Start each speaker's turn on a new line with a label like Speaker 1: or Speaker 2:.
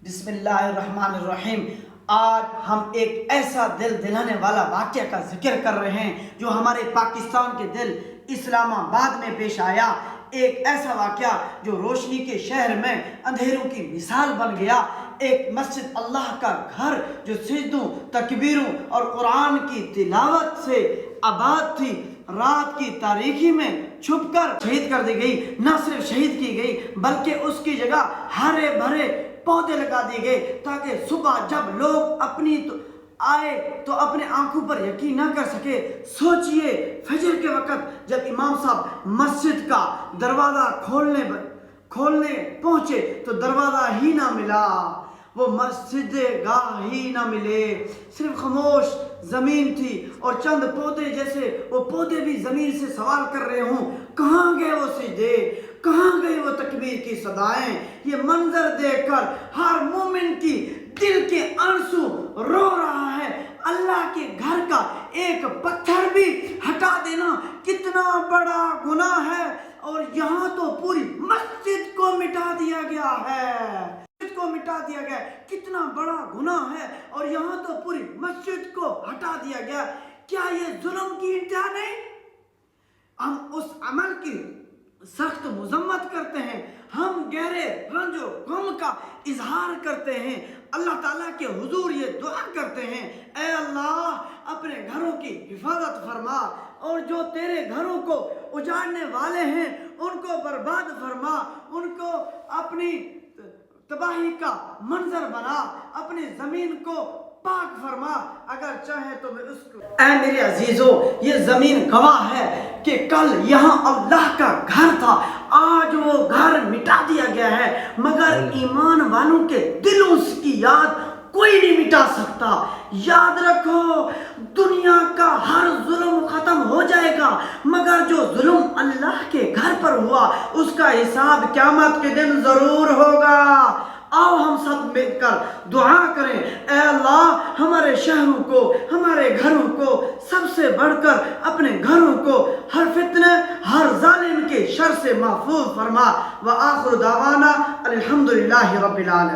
Speaker 1: بسم اللہ الرحمن الرحیم۔ آج ہم ایک ایسا دل دلانے والا واقعہ کا ذکر کر رہے ہیں جو ہمارے پاکستان کے دل اسلام آباد میں پیش آیا۔ ایک ایسا واقعہ جو روشنی کے شہر میں اندھیروں کی مثال بن گیا۔ ایک مسجد اللہ کا گھر جو سجدوں، تکبیروں اور قرآن کی تلاوت سے آباد تھی، رات کی تاریکی میں چھپ کر شہید کر دی گئی۔ نہ صرف شہید کی گئی بلکہ اس کی جگہ ہرے بھرے پودے لگا دیے گئے تاکہ صبح جب لوگ آئے تو اپنے آنکھوں پر یقین نہ کر سکے۔ سوچئے فجر کے وقت جب امام صاحب مسجد کا دروازہ کھولنے پہنچے تو دروازہ ہی نہ ملا، وہ مسجد گاہ ہی نہ ملے، صرف خاموش زمین تھی اور چند پودے جیسے وہ پودے بھی زمین سے سوال کر رہے ہوں، کہاں گئے وہ سجدے، کہاں گئی وہ تکبیر کی صدائیں۔ یہ منظر دیکھ کر ہر مومن کی دل کے آنسو رو رہا ہے۔ اللہ کے گھر کا ایک پتھر بھی ہٹا دینا کتنا بڑا گناہ ہے، اور یہاں تو پوری مسجد کو مٹا دیا گیا ہے۔ کتنا بڑا گناہ ہے، اور یہاں تو پوری مسجد کو ہٹا دیا گیا۔ کیا یہ ظلم کی انتہا نہیں؟ ہم اس عمل کی سخت مذمت کرتے ہیں، ہم گہرے رنج و غم کا اظہار کرتے ہیں، اللہ تعالیٰ کے حضور یہ دعا کرتے ہیں، اے اللہ اپنے گھروں کی حفاظت فرما، اور جو تیرے گھروں کو اجاڑنے والے ہیں ان کو برباد فرما، ان کو اپنی تباہی کا منظر بنا، اپنی زمین کو پاک فرما، اگر چاہے تو میں اس کو۔ اے میرے عزیزوں، یہ زمین گواہ ہے کہ کل یہاں اللہ کا گھر تھا، آج وہ گھر مٹا دیا گیا ہے، مگر ایمان والوں کے دلوں کی یاد کوئی نہیں مٹا سکتا۔ یاد رکھو، دنیا کا ہر ظلم ختم ہو جائے گا، مگر جو ظلم اللہ کے گھر پر ہوا اس کا حساب قیامت کے دن ضرور ہوگا۔ آؤ ہم سب مل کر دعا کریں، اے اللہ ہمارے شہروں کو، ہمارے گھروں کو، سب سے بڑھ کر اپنے گھروں کو ہر فتنہ، ہر ظالم کے شر سے محفوظ فرما۔ وآخر دعوانا الحمدللہ رب العالمین۔